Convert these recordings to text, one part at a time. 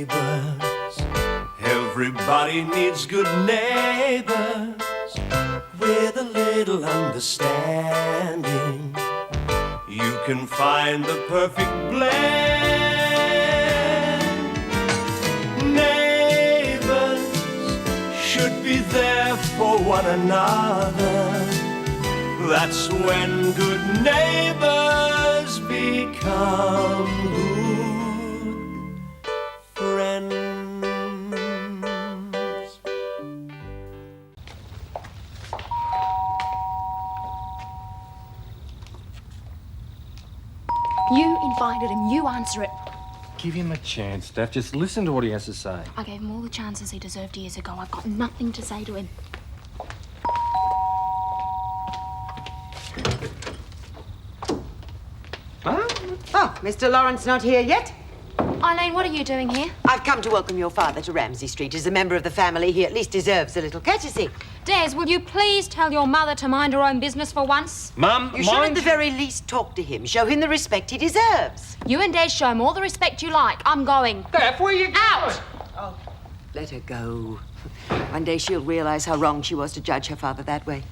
neighbors. Everybody needs good neighbors with a little understanding. You can find the perfect blend. Neighbors should be there for one another. That's when good neighbors become good friends. You invited him. You answer it. Give him a chance, Steph. Just listen to what he has to say. I gave him all the chances he deserved years ago. I've got nothing to say to him. Huh? Oh, Mr. Lawrence not here yet? Eileen, what are you doing here? I've come to welcome your father to Ramsay Street. As a member of the family, he at least deserves a little courtesy. Des, will you please tell your mother to mind her own business for once? Mum, You should at the very least talk to him, show him the respect he deserves. You and Des show him all the respect you like. I'm going. Steph, where are you Out! Oh, let her go. One day she'll realize how wrong she was to judge her father that way.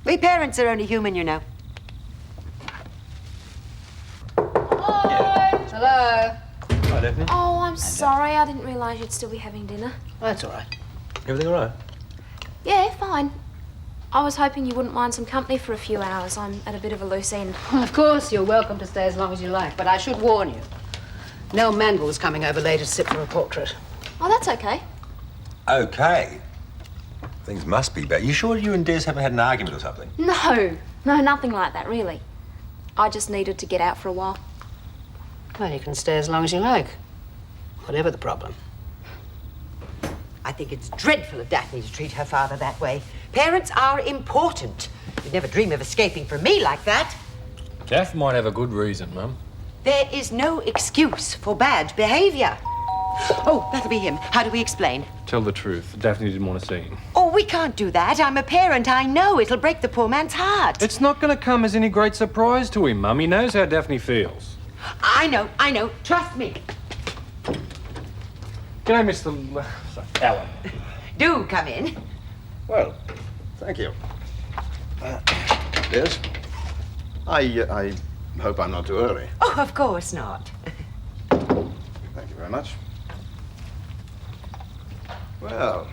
We parents are only human, you know. Hello. Hi, Daphne. Oh, I'm sorry. I didn't realise you'd still be having dinner. That's all right. Everything all right? Yeah, fine. I was hoping you wouldn't mind some company for a few hours. I'm at a bit of a loose end. Well, of course, you're welcome to stay as long as you like, but I should warn you. Nell Mandell's coming over later to sit for a portrait. Oh, that's okay. Okay. Things must be bad. You sure you and Des haven't had an argument or something? No, nothing like that, really. I just needed to get out for a while. Well, you can stay as long as you like, whatever the problem. I think it's dreadful of Daphne to treat her father that way. Parents are important. You'd never dream of escaping from me like that. Daff might have a good reason, Mum. There is no excuse for bad behavior. Oh, that'll be him. How do we explain? Tell the truth. Daphne didn't want to see him. Oh, we can't do that. I'm a parent. I know it'll break the poor man's heart. It's not going to come as any great surprise to him, Mum. He knows how Daphne feels. I know. Trust me. G'day, Mr. Allen. Do come in. Well, thank you. Yes? I hope I'm not too early. Oh, of course not. Thank you very much. Well,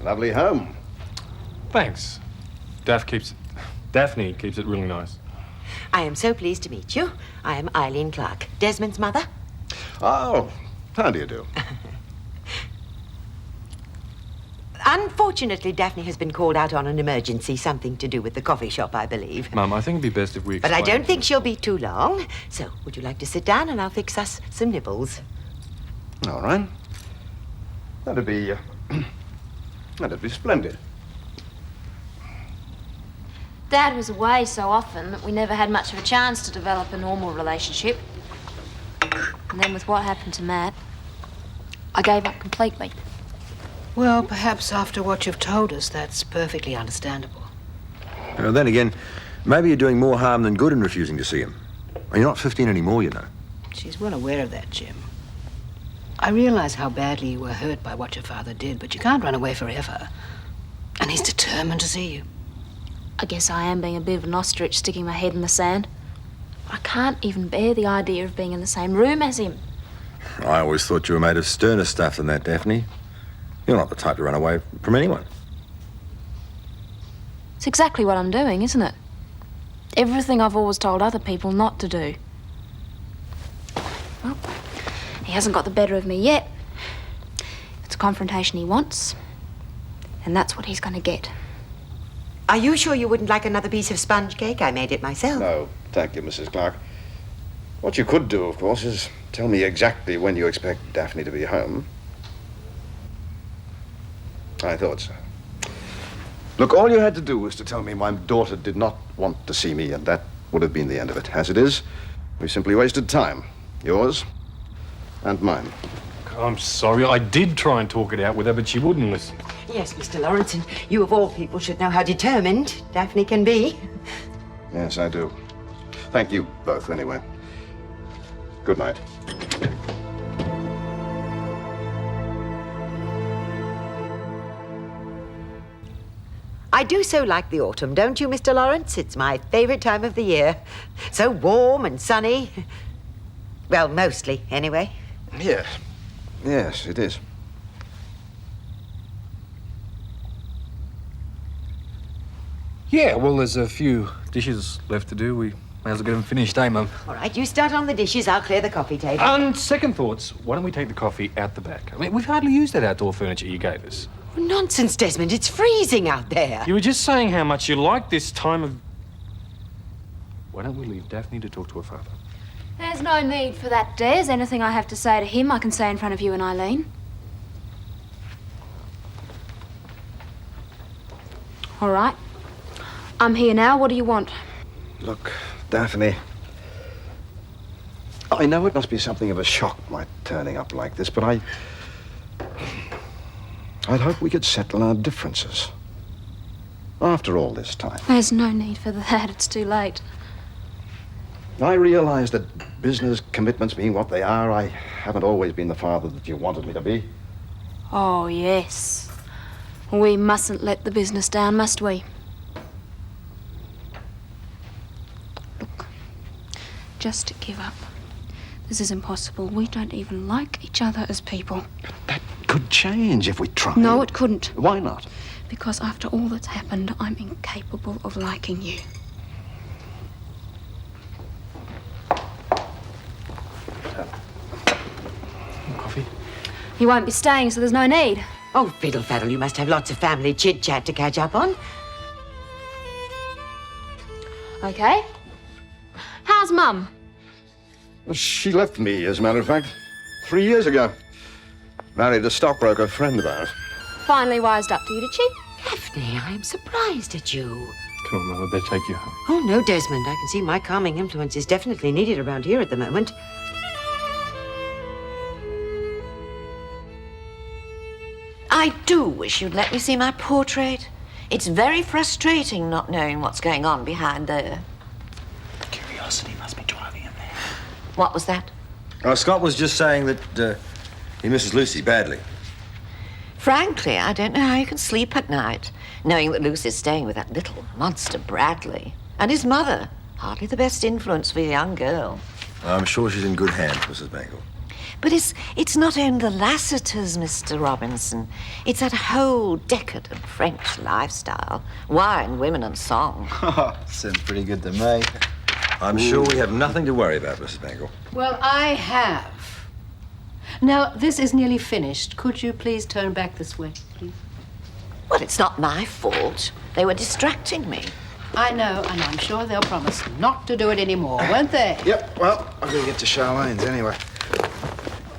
lovely home. Thanks. Daphne keeps it really nice. I am so pleased to meet you. I am Eileen Clark, Desmond's mother. Oh, how do you do? Unfortunately, Daphne has been called out on an emergency, something to do with the coffee shop, I believe. Mum, I think it'd be best if we But I explain don't think she'll be too long. So, would you like to sit down and I'll fix us some nibbles? All right. That'd be splendid. Dad was away so often that we never had much of a chance to develop a normal relationship. And then with what happened to Matt, I gave up completely. Well, perhaps after what you've told us, that's perfectly understandable. Well, then again, maybe you're doing more harm than good in refusing to see him. And you're not 15 anymore, you know. She's well aware of that, Jim. I realize how badly you were hurt by what your father did, but you can't run away forever. And he's determined to see you. I guess I am being a bit of an ostrich sticking my head in the sand. I can't even bear the idea of being in the same room as him. I always thought you were made of sterner stuff than that, Daphne. You're not the type to run away from anyone. It's exactly what I'm doing, isn't it? Everything I've always told other people not to do. Well, he hasn't got the better of me yet. If it's a confrontation he wants, and that's what he's going to get. Are you sure you wouldn't like another piece of sponge cake? I made it myself. No, thank you, Mrs. Clark. What you could do, of course, is tell me exactly when you expect Daphne to be home. I thought so. Look, all you had to do was to tell me my daughter did not want to see me, and that would have been the end of it. As it is, we simply wasted time. Yours and mine. I'm sorry. I did try and talk it out with her, but she wouldn't listen. Yes, Mr. Lawrence, and you of all people should know how determined Daphne can be. Yes, I do. Thank you both, anyway. Good night. I do so like the autumn, don't you, Mr. Lawrence? It's my favourite time of the year. So warm and sunny. Well, mostly, anyway. Yes. Yes, it is. Yeah, well, there's a few dishes left to do. We may as well get them finished, eh, Mum? All right, you start on the dishes. I'll clear the coffee table. On second thoughts, why don't we take the coffee out the back? I mean, we've hardly used that outdoor furniture you gave us. Nonsense, Desmond. It's freezing out there. You were just saying how much you like this time of... Why don't we leave Daphne to talk to her father? There's no need for that, Des. Anything I have to say to him, I can say in front of you and Eileen. All right. I'm here now. What do you want? Look, Daphne, I know it must be something of a shock, my turning up like this, but I'd hope we could settle our differences. After all this time. There's no need for that. It's too late. I realize that business commitments being what they are, I haven't always been the father that you wanted me to be. Oh, yes. We mustn't let the business down, must we? Look, just to give up. This is impossible. We don't even like each other as people. That could change if we tried. No, it couldn't. Why not? Because after all that's happened, I'm incapable of liking you. Coffee? You won't be staying, so there's no need. Oh, fiddle faddle, you must have lots of family chit-chat to catch up on. Okay. How's Mum? She left me, as a matter of fact, 3 years ago. Married a stockbroker friend of ours. Finally wised up to you, did she? Daphne, I'm surprised at you. Come on, Mum, I better take you home. Oh, no, Desmond. I can see my calming influence is definitely needed around here at the moment. I do wish you'd let me see my portrait. It's very frustrating not knowing what's going on behind there. Curiosity must be driving him there. What was that? Scott was just saying that he misses Lucy badly. Frankly, I don't know how you can sleep at night, knowing that Lucy's staying with that little monster Bradley. And his mother, hardly the best influence for a young girl. I'm sure she's in good hands, Mrs. Bangle. But it's not only the Lassiters, Mr. Robinson. It's that whole decadent French lifestyle. Wine, women, and song. Sounds pretty good to me. I'm sure we have nothing to worry about, Mrs. Bangle. Well, I have. Now, this is nearly finished. Could you please turn back this way, please? Well, it's not my fault. They were distracting me. I know, and I'm sure they'll promise not to do it anymore, won't they? Yep, well, I've got to get to Charlene's anyway.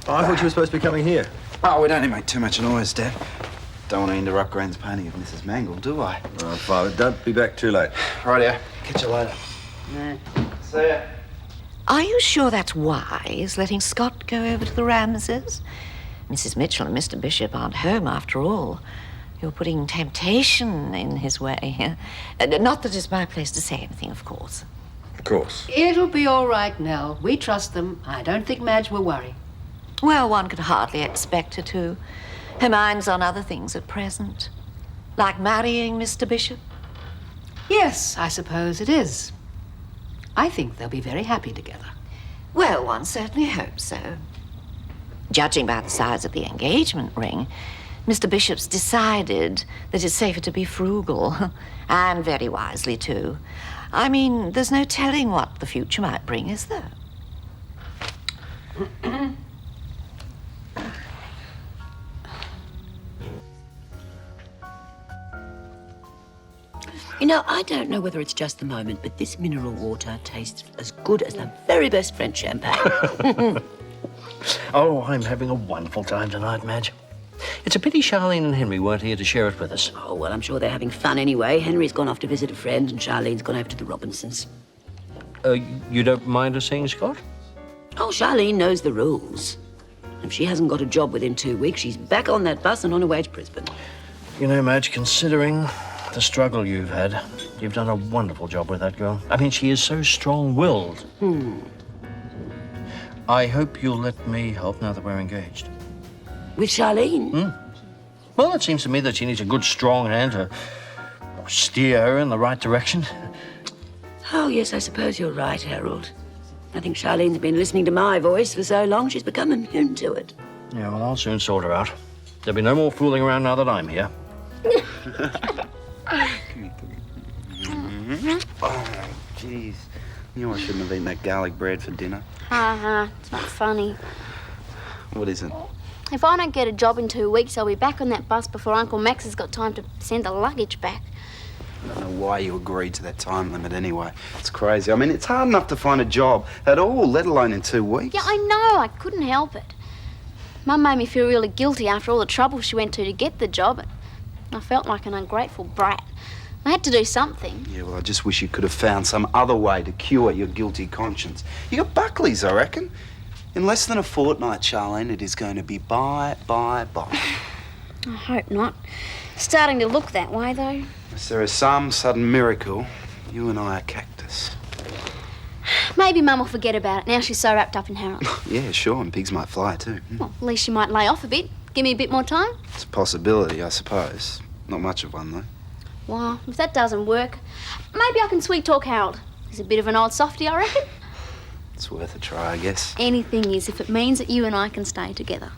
Oh, I thought you were supposed to be coming here. Oh, we don't need to make too much noise, Dad. Don't want to interrupt Gran's painting of Mrs. Mangle, do I? Oh, Father, don't be back too late. Rightio. Catch you later. No. See ya. Are you sure that's wise, letting Scott go over to the Ramses? Mrs. Mitchell and Mr. Bishop aren't home after all. You're putting temptation in his way. Not that it's my place to say anything, of course. Of course. It'll be all right, Nell. We trust them. I don't think Madge will worry. Well, one could hardly expect her to. Her mind's on other things at present. Like marrying Mr. Bishop. Yes, I suppose it is. I think they'll be very happy together. Well, one certainly hopes so. Judging by the size of the engagement ring, Mr. Bishop's decided that it's safer to be frugal. And very wisely, too. I mean, there's no telling what the future might bring, is there? You know, I don't know whether it's just the moment, but this mineral water tastes as good as the very best French champagne. Oh, I'm having a wonderful time tonight, Madge. It's a pity Charlene and Henry weren't here to share it with us. Oh, well, I'm sure they're having fun anyway. Henry's gone off to visit a friend, and Charlene's gone over to the Robinsons. You don't mind us seeing Scott? Oh, Charlene knows the rules. If she hasn't got a job within 2 weeks, she's back on that bus and on her way to Brisbane. You know, Madge, considering the struggle you've had, you've done a wonderful job with that girl. I mean, she is so strong-willed. I hope you'll let me help now that we're engaged. With Charlene? Well, it seems to me that she needs a good, strong hand to steer her in the right direction. Oh, yes, I suppose you're right, Harold. I think Charlene's been listening to my voice for so long she's become immune to it. Yeah, well, I'll soon sort her out. There'll be no more fooling around now that I'm here. Oh, jeez. You know I shouldn't have eaten that garlic bread for dinner. It's not funny. What is it? If I don't get a job in 2 weeks, I'll be back on that bus before Uncle Max has got time to send the luggage back. I don't know why you agreed to that time limit anyway. It's crazy. I mean, it's hard enough to find a job at all, let alone in 2 weeks. Yeah, I know. I couldn't help it. Mum made me feel really guilty after all the trouble she went to get the job. I felt like an ungrateful brat. I had to do something. Yeah, well, I just wish you could have found some other way to cure your guilty conscience. You got Buckley's, I reckon. In less than a fortnight, Charlene, it is going to be bye. I hope not. Starting to look that way, though. Unless there is some sudden miracle, you and I are cactus. Maybe Mum will forget about it now she's so wrapped up in Harold. Yeah, sure, and pigs might fly too. Well, at least she might lay off a bit. Give me a bit more time. It's a possibility, I suppose. Not much of one, though. Well, if that doesn't work, maybe I can sweet talk Harold. He's a bit of an old softy, I reckon. It's worth a try, I guess. Anything is if it means that you and I can stay together.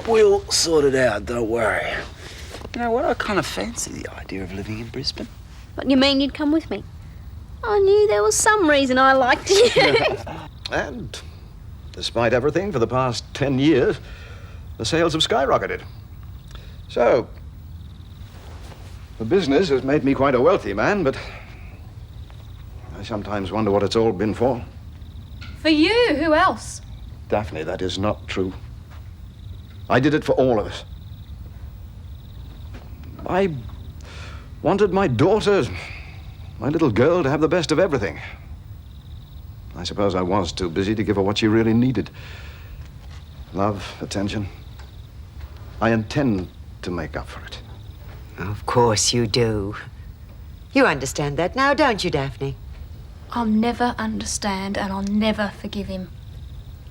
We'll sort it out, don't worry. You know what? I kind of fancy the idea of living in Brisbane. What, you mean you'd come with me? I knew there was some reason I liked you. And despite everything for the past 10 years, the sales have skyrocketed. So, the business has made me quite a wealthy man, but I sometimes wonder what it's all been for. For you? Who else? Daphne, that is not true. I did it for all of us. I wanted my daughter, my little girl, to have the best of everything. I suppose I was too busy to give her what she really needed. Love, attention. I intend to make up for it. Of course you do. You understand that now, don't you, Daphne? I'll never understand and I'll never forgive him.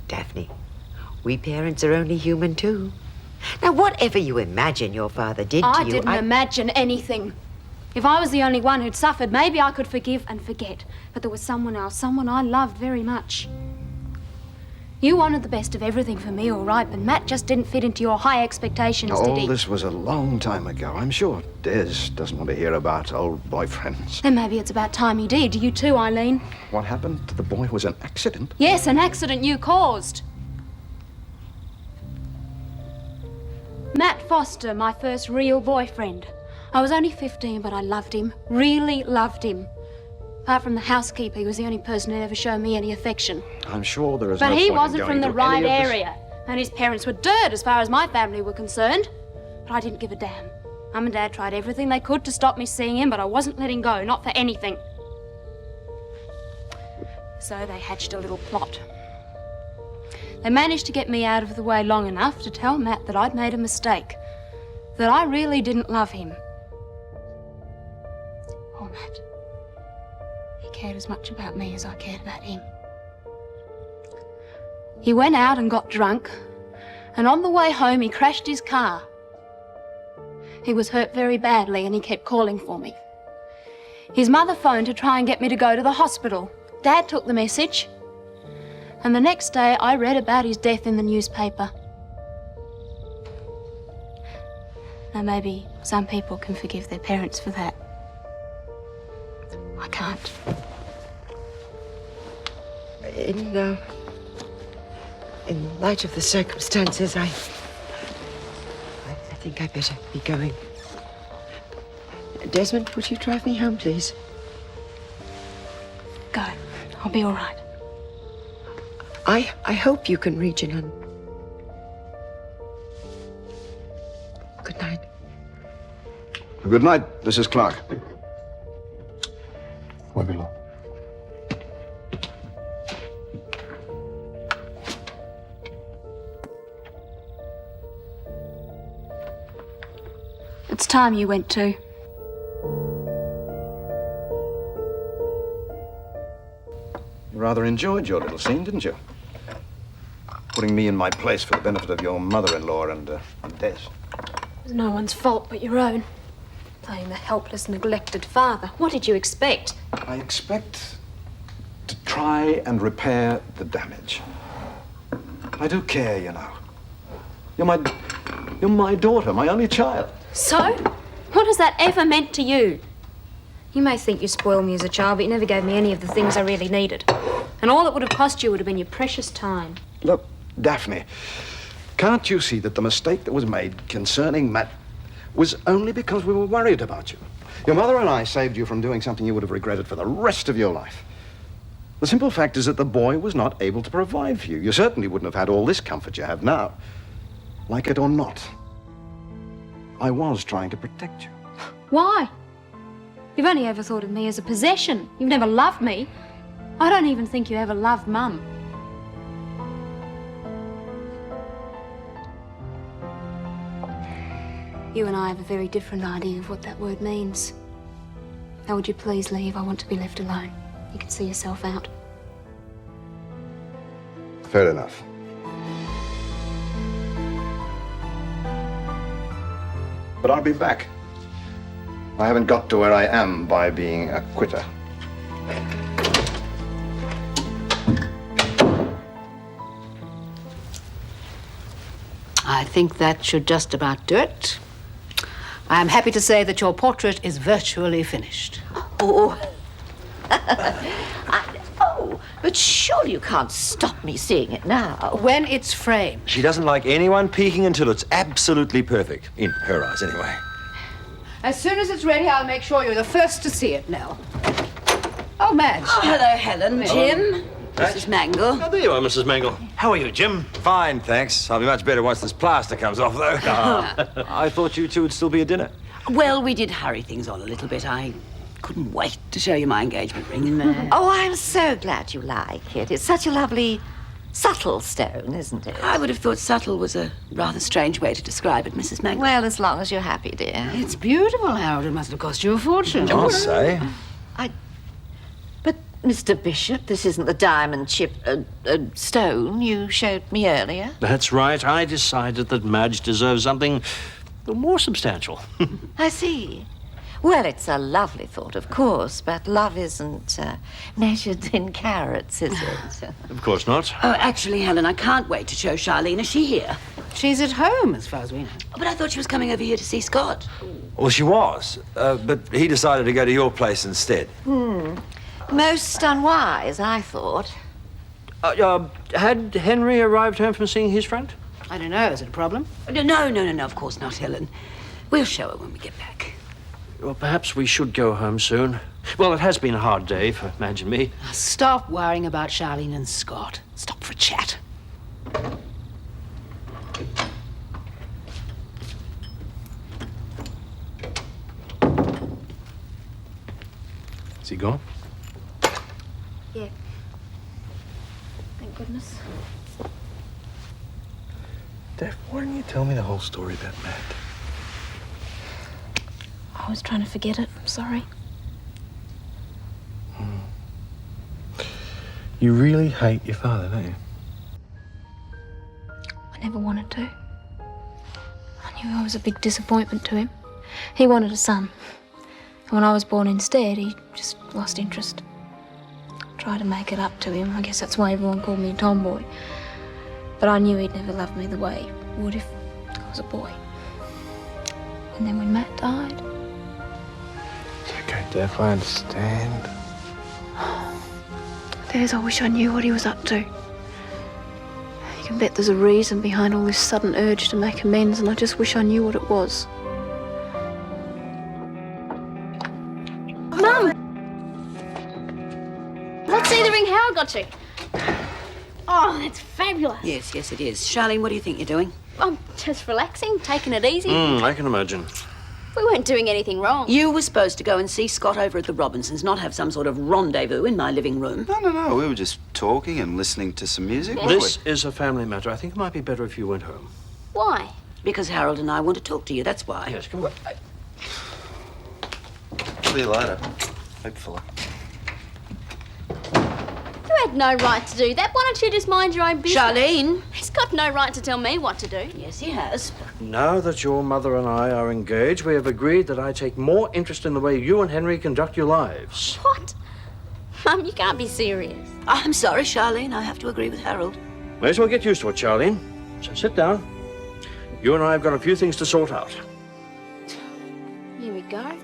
Daphne, we parents are only human too. Now, whatever you imagine your father did to you, I didn't imagine anything. If I was the only one who'd suffered, maybe I could forgive and forget. But there was someone else, someone I loved very much. You wanted the best of everything for me, all right, but Matt just didn't fit into your high expectations, did he? All this was a long time ago. I'm sure Des doesn't want to hear about old boyfriends. Then maybe it's about time he did. You too, Eileen. What happened to the boy was an accident. Yes, an accident you caused. Matt Foster, my first real boyfriend. I was only 15, but I loved him. Really loved him. Apart from the housekeeper, he was the only person who'd ever show me any affection. I'm sure there is But no he point in wasn't going from the into right any of this. area. And his parents were dirt as far as my family were concerned. But I didn't give a damn. Mum and Dad tried everything they could to stop me seeing him, but I wasn't letting go, not for anything. So they hatched a little plot. They managed to get me out of the way long enough to tell Matt that I'd made a mistake. That I really didn't love him. Poor Matt. He cared as much about me as I cared about him. He went out and got drunk, and on the way home he crashed his car. He was hurt very badly and he kept calling for me. His mother phoned to try and get me to go to the hospital. Dad took the message, and the next day I read about his death in the newspaper. Now maybe some people can forgive their parents for that. I can't. In light of the circumstances, I think I better be going. Desmond, would you drive me home, please? Go. I'll be all right. I hope you can reach in. Good night. Good night, this is Clark. Webilo. It's time you went too. You rather enjoyed your little scene, didn't you? Putting me in my place for the benefit of your mother-in-law and Des. was no one's fault but your own. Playing the helpless, neglected father. What did you expect? I expect to try and repair the damage. I do care, you know. You're my daughter, my only child. So? What has that ever meant to you? You may think you spoiled me as a child, but you never gave me any of the things I really needed. And all it would have cost you would have been your precious time. Look, Daphne, can't you see that the mistake that was made concerning Matt was only because we were worried about you? Your mother and I saved you from doing something you would have regretted for the rest of your life. The simple fact is that the boy was not able to provide for you. You certainly wouldn't have had all this comfort you have now. Like it or not, I was trying to protect you. Why? You've only ever thought of me as a possession. You've never loved me. I don't even think you ever loved Mum. You and I have a very different idea of what that word means. Now, would you please leave? I want to be left alone. You can see yourself out. Fair enough. But I'll be back. I haven't got to where I am by being a quitter. I think that should just about do it. I am happy to say that your portrait is virtually finished. Oh. Oh, but surely you can't stop me seeing it now. When it's framed. She doesn't like anyone peeking until it's absolutely perfect. In her eyes, anyway. As soon as it's ready, I'll make sure you're the first to see it, Nell. Oh, Madge. Oh, hello, Helen. Jim. Mrs. Mangle. Oh, there you are, Mrs. Mangle. How are you, Jim? Fine, thanks. I'll be much better once this plaster comes off, though. I thought you two would still be at dinner. Well, we did hurry things on a little bit. I couldn't wait to show you my engagement ring. Oh, I'm so glad you like it. It's such a lovely, subtle stone, isn't it? I would have thought subtle was a rather strange way to describe it, Mrs. Mangle. Well, as long as you're happy, dear. It's beautiful, Harold. It must have cost you a fortune. I'll say. But, Mr. Bishop, this isn't the diamond chip stone you showed me earlier. That's right. I decided that Madge deserves something more substantial. I see. Well, it's a lovely thought, of course, but love isn't measured in carats, is it? Of course not. Oh, actually, Helen, I can't wait to show Charlene. Is she here? She's at home, as far as we know. Oh, but I thought she was coming over here to see Scott. Well, she was, but he decided to go to your place instead. Most unwise, I thought. Had Henry arrived home from seeing his friend? I don't know. Is it a problem? No, of course not, Helen. We'll show her when we get back. Well, perhaps we should go home soon. Well, it has been a hard day for Madge and me. Now, stop worrying about Charlene and Scott. Stop for a chat. Is he gone? Yeah. Thank goodness. Dad, why didn't you tell me the whole story about Matt? I was trying to forget it. I'm sorry. You really hate your father, don't you? I never wanted to. I knew I was a big disappointment to him. He wanted a son. And when I was born instead, he just lost interest. I tried to make it up to him. I guess that's why everyone called me a tomboy. But I knew he'd never love me the way he would if I was a boy. And then when Matt died... It's okay, Daph, I understand. There's, I wish I knew what he was up to. You can bet there's a reason behind all this sudden urge to make amends, and I just wish I knew what it was. Mum! Let's see the ring Howard got you. Oh, that's fabulous. Yes, it is. Charlene, what do you think you're doing? I'm just relaxing, taking it easy. I can imagine. We weren't doing anything wrong. You were supposed to go and see Scott over at the Robinsons, not have some sort of rendezvous in my living room. No. We were just talking and listening to some music. weren't This is a family matter. I think it might be better if you went home. Why? Because Harold and I want to talk to you, that's why. Yes, come on. we? See you later. Hopefully. You had no right to do that. Why don't you just mind your own business? Charlene. He's got no right to tell me what to do. Yes, he has. Now that your mother and I are engaged, we have agreed that I take more interest in the way you and Henry conduct your lives. What? Mum, you can't be serious. I'm sorry, Charlene. I have to agree with Harold. May as well get used to it, Charlene. So sit down. You and I have got a few things to sort out. Here we go.